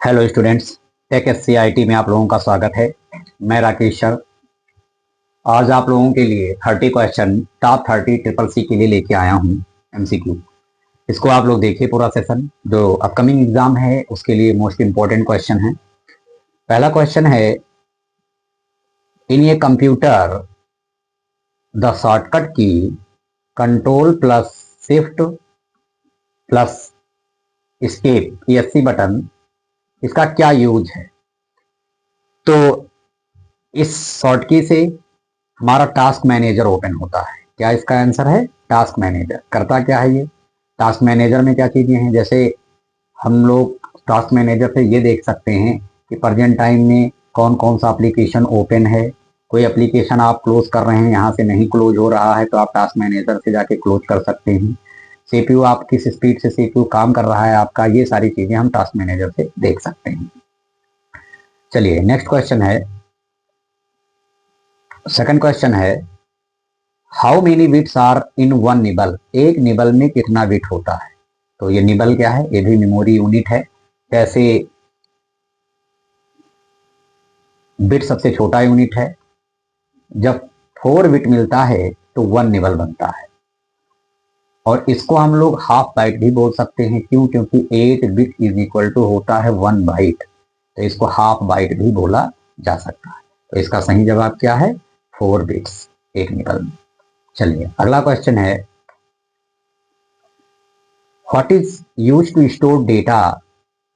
Hello students, take SCIT में आप लोगों का स्वागत है। मैं राकेश सर आज आप लोगों के लिए 30 क्वेश्चन टॉप 30 ट्रिपल सी के लिए लेके आया हूँ। MCQ इसको आप लोग देखिए पूरा सेशन। जो अपकमिंग एग्जाम है उसके लिए मोस्ट इंपॉर्टेंट क्वेश्चन है। पहला क्वेश्चन है, इन ये कंप्यूटर द शॉर्टकट की control plus shift plus escape ESC button, इसका क्या यूज है? तो इस शॉर्टकी से हमारा टास्क मैनेजर ओपन होता है। क्या इसका आंसर है? Task manager. करता क्या है ये? टास्क मैनेजर में क्या चीजें हैं, जैसे हम लोग टास्क मैनेजर से ये देख सकते हैं कि प्रेजेंट टाइम में कौन कौन सा एप्लीकेशन ओपन है। कोई एप्लीकेशन आप क्लोज कर रहे हैं, यहाँ से नहीं क्लोज हो रहा है, तो आप टास्क मैनेजर से जाके क्लोज कर सकते हैं। CPU आप किस स्पीड से CPU काम कर रहा है आपका, ये सारी चीजें हम टास्क मैनेजर से देख सकते हैं। चलिए नेक्स्ट क्वेश्चन है। सेकंड क्वेश्चन है, how many bits are in one nibble? एक निबल में कितना बिट होता है? तो ये निबल क्या है? ये भी मेमोरी यूनिट है। जैसे बिट सबसे छोटा यूनिट है। जब 4 बिट मिलता है तो 1 निबल बनता है। और इसको हम लोग हाफ बाइट भी बोल सकते हैं। क्यों? क्योंकि 8 बिट इज इक्वल टू होता है 1 बाइट, तो इसको हाफ बाइट भी बोला जा सकता है। तो इसका सही जवाब क्या है? 4 बिट्स एक निबल में। चलिए अगला क्वेश्चन है, what is use to store data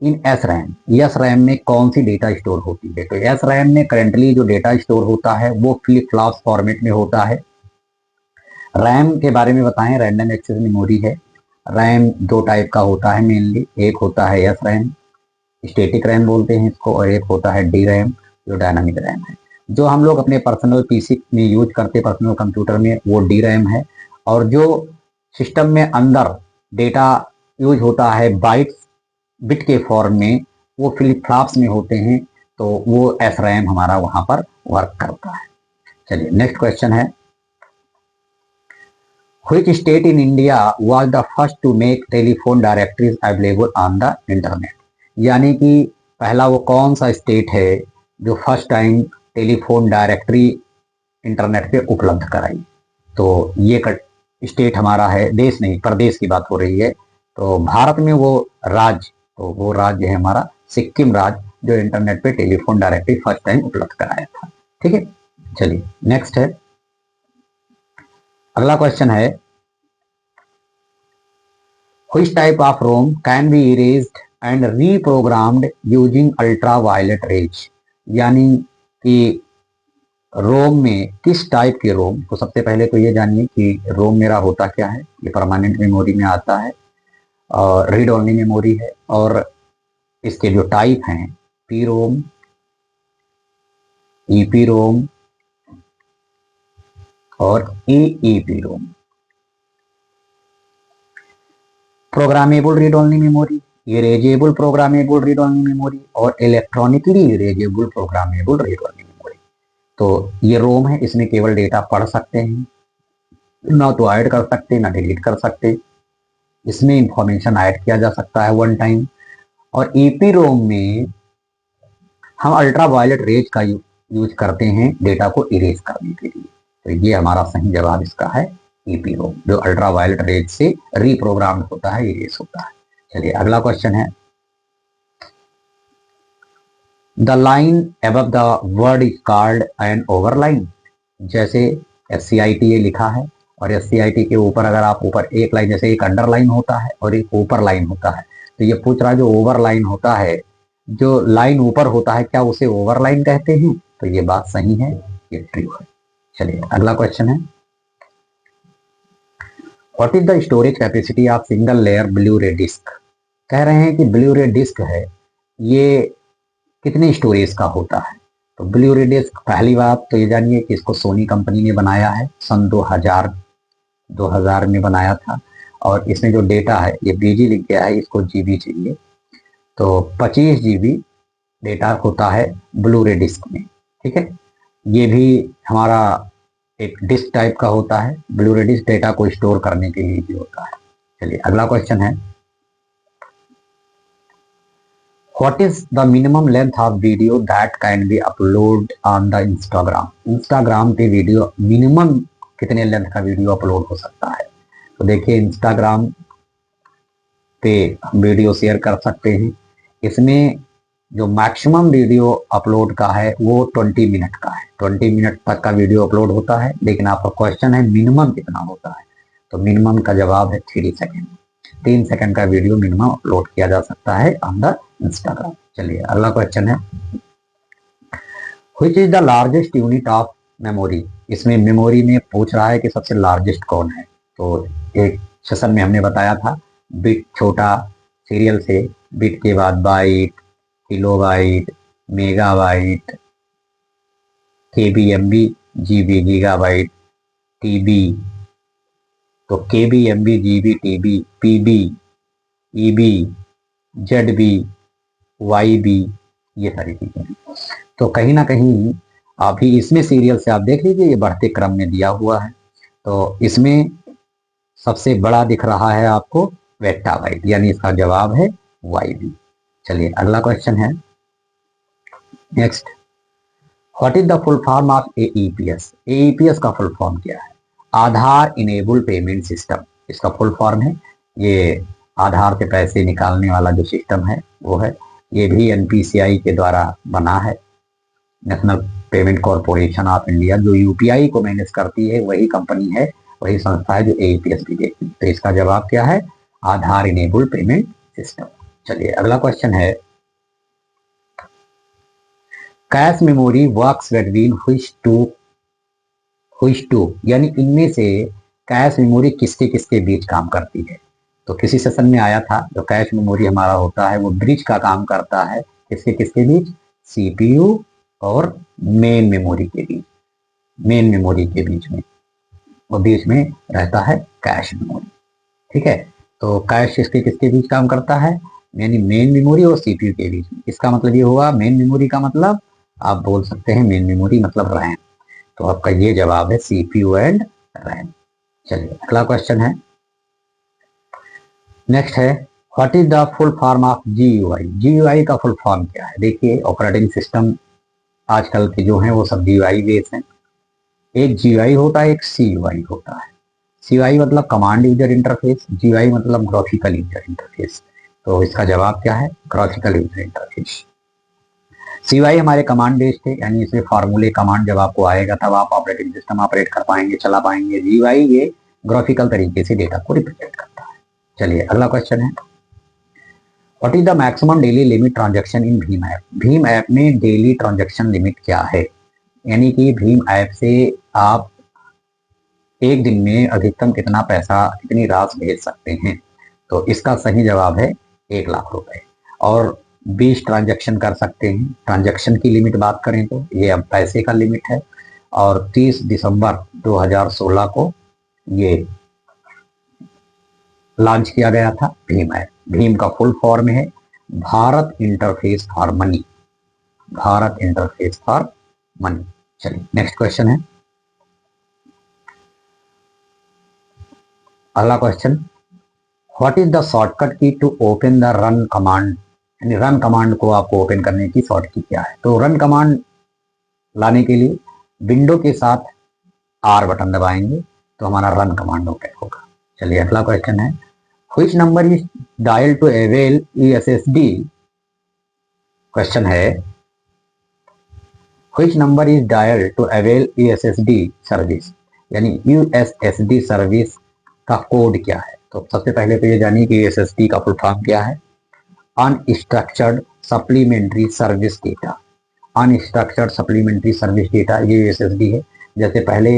in SRAM? SRAM में कौन सी डेटा स्टोर होती है? तो SRAM में करंटली जो डेटा स्टोर होता है वो फ्लिप फ्लॉप फॉर्मेट में होता है। रैम के बारे में बताएं, रैंडम एक्सेस मेमोरी है। रैम दो टाइप का होता है मेनली, एक होता है SRAM, स्टैटिक रैम बोलते हैं इसको, और एक होता है DRAM जो डायनामिक रैम है। जो हम लोग अपने पर्सनल PC में यूज करते, पर्सनल कंप्यूटर में, वो DRAM है। और जो सिस्टम में अंदर डेटा यूज होता है बाइट्स बिट के फॉर्म में, वो फ्लिप फ्लॉप्स में होते हैं, तो वो SRAM हमारा वहां पर वर्क करता है। चलिए नेक्स्ट क्वेश्चन है, which state in India was the first to make telephone directories available on the internet? यानी कि पहला वो कौन सा स्टेट है जो first time telephone directory internet पे उपलब्ध कराई? तो ये स्टेट हमारा है, देश नहीं प्रदेश की बात हो रही है। तो भारत में वो राज्य, तो वो राज्य है हमारा सिक्किम राज्य, जो इंटरनेट पे टेलीफोन डायरेक्टरी फर्स्ट टाइम उपलब्ध कराया था। ठीक है, चलिए नेक्स्ट है। अगला क्वेश्चन है, which type of ROM can be erased and reprogrammed using ultraviolet rays? यानी कि रोम में किस टाइप के रोम? तो सबसे पहले तो ये जानिए कि रोम मेरा होता क्या है। ये परमानेंट मेमोरी में आता है और रीड ओनली मेमोरी है। और इसके जो टाइप हैं, पी रोम, ईपी रोम और EEP ROM. Programmable read only memory, erasable programmable read only memory और electronically erasable programmable read only memory. तो ये रोम है, इसमें केवल डेटा पढ़ सकते हैं, ना तो ऐड कर सकते ना डिलीट कर सकते। इसमें इंफॉर्मेशन ऐड किया जा सकता है वन टाइम। और ईपी रोम में हम अल्ट्रा वायलेट रेज का यूज करते हैं डेटा को इरेज करने के लिए। तो ये हमारा सही जवाब इसका है ईपी रोम, जो अल्ट्रा वायलेट रेज से रीप्रोग्राम होता है, इरेज होता है। चलिए अगला क्वेश्चन है, the line above the word is called an overline. जैसे SCIT ये लिखा है, और SCIT के ऊपर अगर आप ऊपर एक लाइन, जैसे एक अंडरलाइन होता है और एक ऊपर लाइन होता है, तो ये पूछ रहा है जो ओवरलाइन होता है, जो लाइन ऊपर होता है, क्या उसे ओवरलाइन कहते हैं? तो ये बात सही है, ये ट्रू है। चलिए अगला क्वेश्चन है, what is the storage capacity of single layer blue रे डिस्क? कह रहे हैं कि ब्लू रे डिस्क है, ये कितने स्टोरेज का होता है? तो ब्लू रे डिस्क, पहली बात तो ये जानिए कि इसको सोनी कंपनी ने बनाया है, सन 2000 में बनाया था। और इसमें जो डेटा है ये BG लिख गया है, इसको GB चाहिए। तो 25 GB डेटा होता है ब्लू रे डिस्क में। ठीक है, ये भी हमारा एक डिस्क टाइप का होता है। ब्लू रे डिस्क डेटा को स्टोर करने के लिए भी होता है। चलिए अगला क्वेश्चन है, what is the minimum length of video that can be upload on the Instagram? Instagram पे वीडियो मिनिमम कितने लेंथ का वीडियो अपलोड हो सकता है? तो देखिए, इंस्टाग्राम पे हम वीडियो शेयर कर सकते हैं। इसमें जो मैक्सिमम वीडियो अपलोड का है वो 20 मिनट का है। 20 मिनट तक का वीडियो अपलोड होता है, लेकिन आपका क्वेश्चन है मिनिमम कितना होता है। तो मिनिमम का जवाब है 3 सेकेंड। 3 सेकेंड का वीडियो मिनिमम अपलोड किया जा सकता है ऑन द इंस्टाग्राम। चलिए अगला क्वेश्चन है, which is the largest unit of memory? इसमें मेमोरी में पूछ रहा है कि सबसे लार्जेस्ट कौन है। तो एक सेशन में हमने बताया था, बिट छोटा सीरियल से, बिट के बाद byte, kilobyte, megabyte, KB, MB, GB, gigabyte, TB. तो KB, MB, GB, TB, PB, EB, ZB, YB, ये सारी चीजें हैं। तो कहीं ना कहीं अभी इसमें सीरियल से आप देख लीजिए, ये बढ़ते क्रम में दिया हुआ है। तो इसमें सबसे बड़ा दिख रहा है आपको वेक्टाबाइट, यानी इसका जवाब है वाईबी। चलिए अगला क्वेश्चन है, next, what is the full form of AEPS? AEPS का फुल फॉर्म क्या है? आधार इनेबल पेमेंट सिस्टम, इसका फुल फॉर्म है। ये आधार से पैसे निकालने वाला जो सिस्टम है वो है। ये भी एनपीसीआई के द्वारा बना है, national payment corporation of India. जो यूपीआई को मैनेज करती है वही कंपनी है, वही संस्था है जो एईपीएस भी देखती है। तो इसका जवाब क्या है? Aadhaar enable payment system. चलिए अगला क्वेश्चन है, cache memory works between which two, यानी इनमें से कैश मेमोरी किसके किसके बीच काम करती है? तो किसी सेशन में आया था, जो कैश मेमोरी हमारा होता है वो ब्रिज का काम करता है। किसके किसके बीच? सीपीयू और मेन मेमोरी के बीच। मेन मेमोरी के बीच में, और बीच में रहता है कैश मेमोरी। ठीक है, तो कैश किसके किसके बीच काम करता है? यानी मेन मेमोरी और सीपीयू के बीच में। इसका मतलब ये हुआ, मेन मेमोरी का मतलब आप बोल सकते हैं मेन मेमोरी मतलब रैम। तो आपका ये जवाब है सीपीयू एंड रैम। चलिए अगला क्वेश्चन है, नेक्स्ट है, what is the full form of GUI? GUI का फुल फॉर्म क्या है? देखिए, ऑपरेटिंग सिस्टम आजकल के जो हैं वो सब जीयूआई बेस हैं। एक जीयूआई होता है, एक सीयूआई होता है। सीयूआई मतलब कमांड यूजर इंटरफेस, जीयूआई मतलब ग्राफिकल यूजर इंटरफेस। तो इसका जवाब क्या है? Graphical user interface. सीयूआई हमारे कमांड बेस्ड थे, यानी इसमें फार्मूले कमांड जब आपको आएगा तब आप ऑपरेटिंग सिस्टम ऑपरेट कर पाएंगे, चला पाएंगे। जीयूआई ये ग्राफिकल तरीके से डेटा को रिप्रेजेंट करता है। चलिए अगला क्वेश्चन है, what is the maximum daily limit transaction in Bhim app? Bhim app में डेली ट्रांजैक्शन लिमिट क्या है? यानी कि भीम ऐप से आप एक दिन में अधिकतम कितना पैसा, कितनी राशि भेज सकते हैं? तो इसका सही जवाब है 1 लाख रुपए, और 20 ट्रांजैक्शन कर सकते हैं। ट्रांजैक्शन की लिमिट बात करें तो ये अब पैसे का लिमिट है, और 30 दिसंबर 2016 को ये लॉन्च किया गया था भीम ऐप। भीम का फुल फॉर्म है Bharat interface for money. Bharat interface for money. चलिए नेक्स्ट क्वेश्चन है, अगला question, what is the shortcut key to open the run command? यानी रन कमांड को आपको ओपन करने की शॉर्ट की क्या है? तो रन कमांड लाने के लिए विंडो के साथ आर बटन दबाएंगे तो हमारा रन कमांड ओपन होगा। चलिए अगला क्वेश्चन है, which number is dial to avail USSD? Question है, which number is dial to avail USSD service? यानी यूएसएसडी सर्विस का कोड क्या है? तो सबसे पहले तो ये जानिए कि यूएसएसडी का फुल फॉर्म क्या है। Unstructured supplementary service data. Unstructured supplementary service data ये यूएसएसडी है। जैसे पहले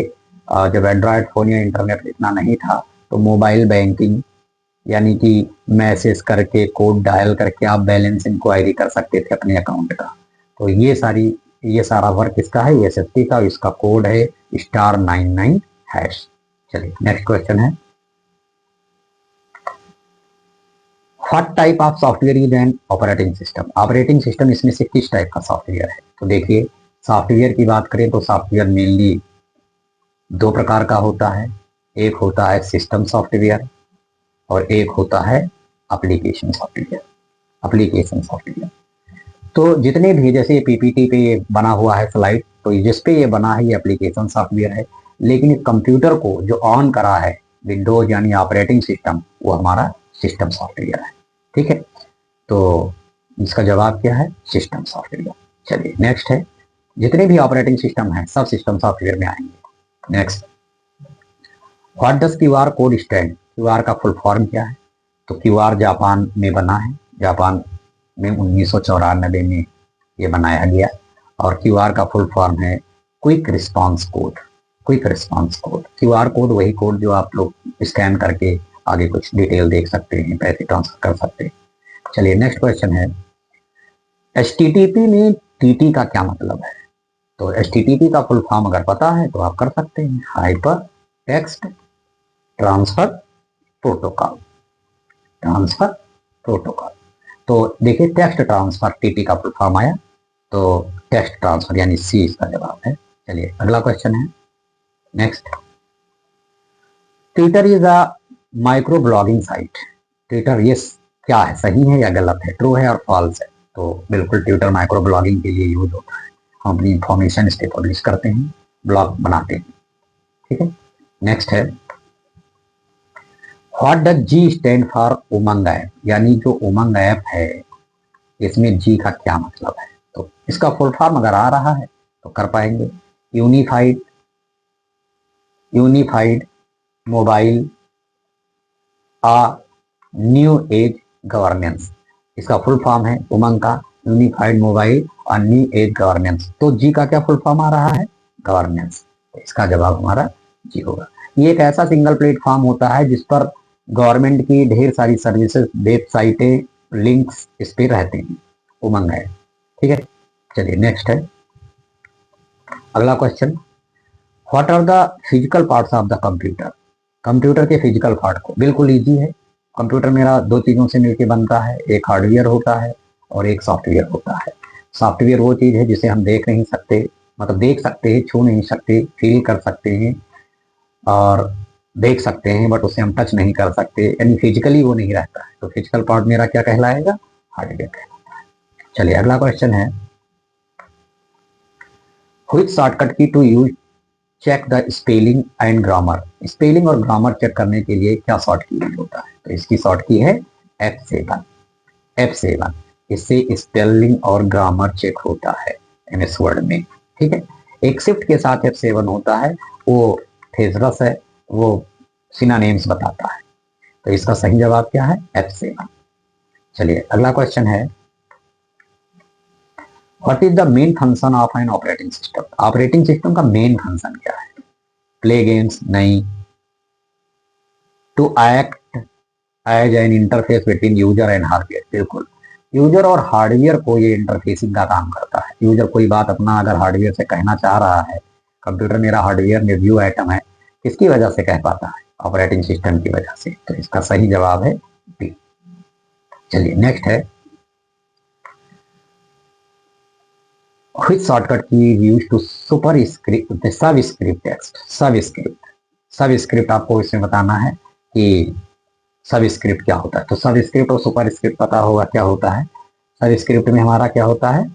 जब एंड्रॉयड फोन या इंटरनेट इतना नहीं था तो मोबाइल बैंकिंग, यानी कि मैसेज करके, कोड डायल करके आप बैलेंस इंक्वायरी कर सकते थे अपने अकाउंट का। तो ये सारा वर्क इसका है यूएसएसडी का। इसका कोड है *99#। चलिए नेक्स्ट क्वेश्चन है, what type of software use N operating system? Operating system इसमें से किस टाइप का सॉफ्टवेयर है? तो देखिए, सॉफ्टवेयर की बात करें तो सॉफ्टवेयर मेनली 2 प्रकार का होता है। एक होता है सिस्टम सॉफ्टवेयर और एक होता है एप्लीकेशन सॉफ्टवेयर। एप्लीकेशन सॉफ्टवेयर तो जितने भी जैसे पीपीटी पे ये बना हुआ है स्लाइड, तो जिस पे ये बना है ये एप्लीकेशन सॉफ्टवेयर है, लेकिन इस कंप्यूटर को जो ऑन करा है विंडोज यानी ऑपरेटिंग सिस्टम, वो हमारा सिस्टम सॉफ्टवेयर है। ठीक है, तो इसका जवाब क्या है? System software. चलिए नेक्स्ट है, जितने भी ऑपरेटिंग सिस्टम है सब सिस्टम सॉफ्टवेयर में आएंगे। Next, what does QR code stand? QR का फुल फॉर्म क्या है? तो क्यूआर जापान में बना है, जापान में 1994 में ये बनाया गया, और क्यूआर का फुल फॉर्म है quick response code. Quick response code, QR code वही कोड जो आप लोग स्कैन करके आगे कुछ डिटेल देख सकते हैं, पैसे ट्रांसफर कर सकते हैं। चलिए नेक्स्ट क्वेश्चन है, HTTP में TT का क्या मतलब है? तो HTTP का फुल फॉर्म अगर पता है तो आप कर सकते हैं, hyper text transfer protocol. Transfer protocol, तो देखिए टेक्स्ट ट्रांसफर TT का फुल फॉर्म आया, तो टेक्स्ट ट्रांसफर यानी C इसका जवाब है। चलिए अगला क्वेश्चन है, next, Twitter is a micro blogging site. Twitter ये क्या है, सही है या गलत है, ट्रू है और फॉल्स है? तो बिल्कुल ट्विटर माइक्रो ब्लॉगिंग के लिए यूज होता है, हम अपनी इंफॉर्मेशन इस पे पब्लिश करते हैं, ब्लॉग बनाते हैं। ठीक है, नेक्स्ट है, what does G stand for Umang app? यानी जो उमंग ऐप है इसमें G का क्या मतलब है? तो इसका फुल फॉर्म अगर आ रहा है तो कर पाएंगे, यूनिफाइड यूनिफाइड मोबाइल आ न्यू एज गवर्नेंस। इसका फुल फॉर्म है उमंग का यूनिफाइड मोबाइल और न्यू एज गवर्नेंस। तो जी का क्या फुल फॉर्म आ रहा है? गवर्नेंस। तो इसका जवाब हमारा जी होगा। ये एक ऐसा सिंगल प्लेटफॉर्म होता है जिस पर गवर्नमेंट की ढेर सारी सर्विसेज, वेबसाइटें, लिंक्स इस पे रहते हैं, उमंग है। ठीक है, चलिए नेक्स्ट है, अगला question, what are the physical parts of the computer? Computer के फिजिकल पार्ट को, बिल्कुल इजी है, कंप्यूटर मेरा दो चीजों से मिलकर बनता है, एक हार्डवेयर होता है और एक सॉफ्टवेयर होता है। सॉफ्टवेयर वो चीज है जिसे हम देख नहीं सकते, मतलब देख सकते हैं, छू नहीं सकते, फील कर सकते हैं और देख सकते हैं, बट उसे हम टच नहीं कर सकते, यानी फिजिकली वो नहीं रहता है। तो फिजिकल पार्ट मेरा क्या कहलाएगा? हार्डवेयर कहलाता है। चलिए अगला क्वेश्चन है, which shortcut key to use check the spelling and grammar? Spelling और ग्रामर चेक करने के लिए क्या शॉर्ट की यूज होता है? तो इसकी शॉर्ट की है F7। F7, इससे स्पेलिंग और ग्रामर चेक होता है MS वर्ड में। ठीक है, एक शिफ्ट के साथ F7 होता है, वो थेसरस है, वो सिनोनिम्स बताता है। तो इसका सही जवाब क्या है? F7। चलिए अगला क्वेश्चन है, what is the main function of an operating system? Operating system का मेन फंक्शन क्या है? Play games? नहीं। To act as an interface between user and hardware? बिल्कुल, यूजर और हार्डवेयर को ये इंटरफेसिंग का काम करता है। यूजर कोई बात अपना अगर हार्डवेयर से कहना चाह रहा है, कंप्यूटर मेरा हार्डवेयर निर्व्यू आइटम है, किसकी वजह से कह पाता है? ऑपरेटिंग सिस्टम की वजह से। तो इसका सही जवाब है बी। चलिए नेक्स्ट है, व्हिच शॉर्टकट की यूज टू सुपर स्क्रिप्ट सब स्क्रिप्ट टेक्स्ट? सब स्क्रिप्ट आपको इसमें बताना है कि सब स्क्रिप्ट क्या होता है। तो सब स्क्रिप्ट और सुपर स्क्रिप्ट पता होगा क्या होता है। सब स्क्रिप्ट में हमारा क्या होता है,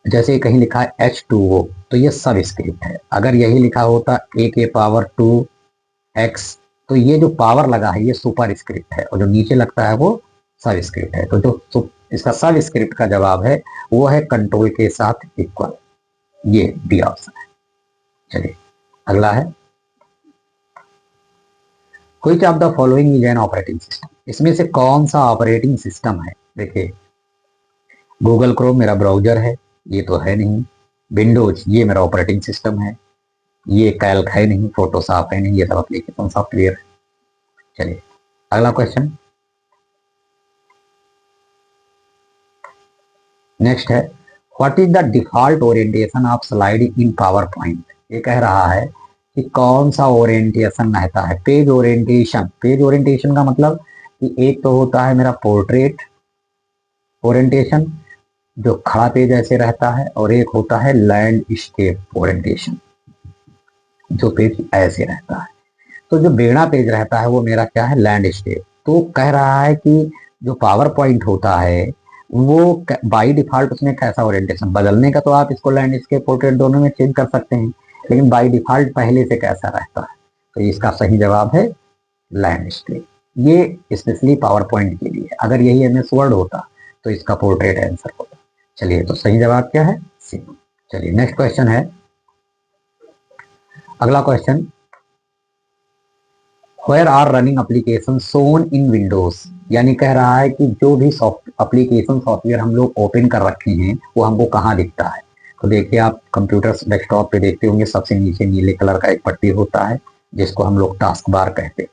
जैसे कहीं लिखा है H2O, तो ये सब स्क्रिप्ट है। अगर यही लिखा होता A⁴2X, तो ये जो पावर लगा है ये सुपर स्क्रिप्ट है, और जो नीचे लगता है वो सब स्क्रिप्ट है। तो जो इसका सब स्क्रिप्ट का जवाब है वो है कंट्रोल के साथ इक्वल, ये बी ऑप्शन है। चलिए अगला है, which of the following is an operating system? इसमें से कौन सा ऑपरेटिंग सिस्टम है? देखिए, गूगल क्रोम मेरा ब्राउजर है, ये तो है नहीं। विंडोज ये मेरा ऑपरेटिंग सिस्टम है, ये कैल्क है नहीं, फोटोशॉप है नहीं, ये सब एप्लीकेशन सॉफ्टवेयर है। चलिए अगला क्वेश्चन, नेक्स्ट है, what is the default orientation of slide in power point? ये कह रहा है कि कौन सा ओरिएंटेशन रहता है, पेज ओरिएंटेशन। पेज ओरिएंटेशन का मतलब कि एक तो होता है मेरा पोर्ट्रेट ओरिएंटेशन जो खड़ा पेज ऐसे रहता है, और एक होता है लैंडस्केप ओरिएंटेशन जो पेज ऐसे रहता है। तो जो बेड़ा पेज रहता है वो मेरा क्या है? लैंडस्केप। तो कह रहा है कि जो पावर पॉइंट होता है वो बाई डिफॉल्ट उसमें कैसा ओरिएंटेशन, बदलने का तो आप इसको लैंडस्केप पोर्ट्रेट दोनों में चेंज कर सकते हैं, लेकिन बाई डिफॉल्ट पहले से कैसा रहता है, तो इसका सही जवाब है लैंडस्केप। ये स्पेशली पावर पॉइंट के लिए, अगर यही एमएस वर्ड होता तो इसका पोर्ट्रेट आंसर होता। चलिए, तो सही जवाब क्या है? सी। चलिए नेक्स्ट क्वेश्चन है, अगला question, where are running applications shown in Windows, यानी कह रहा है कि जो भी एप्लीकेशन सॉफ्टवेयर हम लोग ओपन कर रखे हैं वो हमको कहाँ दिखता है। तो देखिए, आप कंप्यूटर डेस्कटॉप पे देखते होंगे, सबसे नीचे नीले कलर का एक पट्टी होता है जिसको हम लोग टास्क बार कहते हैं।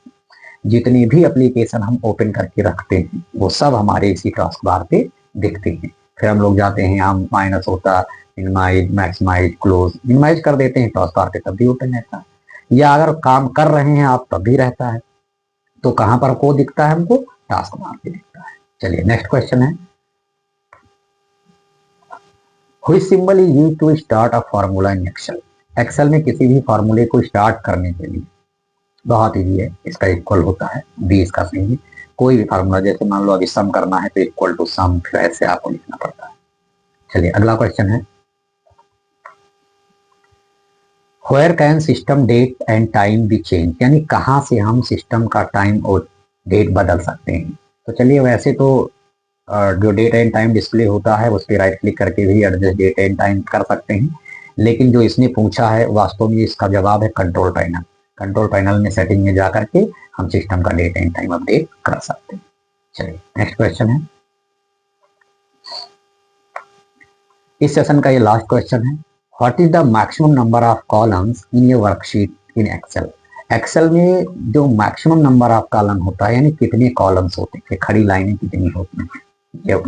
जितनी भी एप्लीकेशन हम ओपन करके रखते हैं वो सब हमारे इसी टास्क बार पे दिखते हैं। फिर हम लोग जाते हैं, हम माइनस होता, मिनिमाइज, मैक्सिमाइज, क्लोज, मिनिमाइज कर देते हैं, टास्क बार पे तब भी ओपन रहता है, या अगर काम कर रहे हैं आप तब भी रहता है। तो कहां पर को दिखता है हमको? टास्क बार पे दिखता है। चलिए नेक्स्ट क्वेश्चन है, which symbol is used to start a formula in Excel. Excel में किसी भी फार्मूले को स्टार्ट करने के लिए बहुत ईजी है, इसका इक्वल होता है, बी इसका सही है। कोई भी फार्मूला, जैसे मान लो अभी सम करना है तो इक्वल टू सम, फिर ऐसे आपको लिखना पड़ता है। चलिए अगला क्वेश्चन है, where can system date and time be change, यानी कहाँ से हम सिस्टम का टाइम और डेट बदल सकते हैं। तो चलिए, वैसे तो जो डेट एंड टाइम डिस्प्ले होता है उस पर राइट क्लिक करके भी एडजस्ट डेट एंड टाइम कर सकते हैं, लेकिन जो इसने पूछा है वास्तव में इसका जवाब है कंट्रोल पैनल। कंट्रोल पैनल में सेटिंग में जा करके हम सिस्टम का डेट एंड टाइम अपडेट कर सकते हैं। चलिए नेक्स्ट क्वेश्चन है, इस सेशन का ये लास्ट क्वेश्चन है, what is the maximum number of columns in ये वर्कशीट इन एक्सेल। एक्सेल में जो मैक्सिमम नंबर ऑफ कॉलम होता है, यानी कितने कॉलम्स होते हैं, खड़ी लाइनें कितनी होती हैं,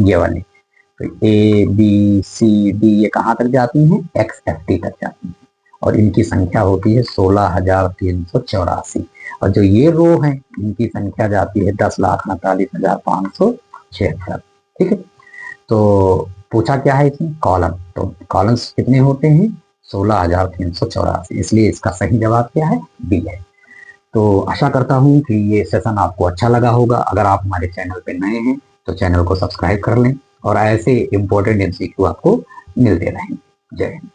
ये वाली, तो ए बी सी डी ये कहाँ तक जाती हैं? एक्स एफ टी तक जाती हैं, और इनकी संख्या होती है 16,384, और जो ये रो है इनकी संख्या जाती है 10,48,576। ठीक है, तो पूछा क्या है इसमें? कॉलम, तो कॉलम्स कितने होते हैं? 16,384, इसलिए इसका सही जवाब क्या है? बी है। तो आशा करता हूं कि ये सेशन आपको अच्छा लगा होगा। अगर आप हमारे चैनल पे नए हैं तो चैनल को सब्सक्राइब कर लें, और ऐसे इंपॉर्टेंट एमसीक्यू आपको मिलते रहेंगे। जय हिंद।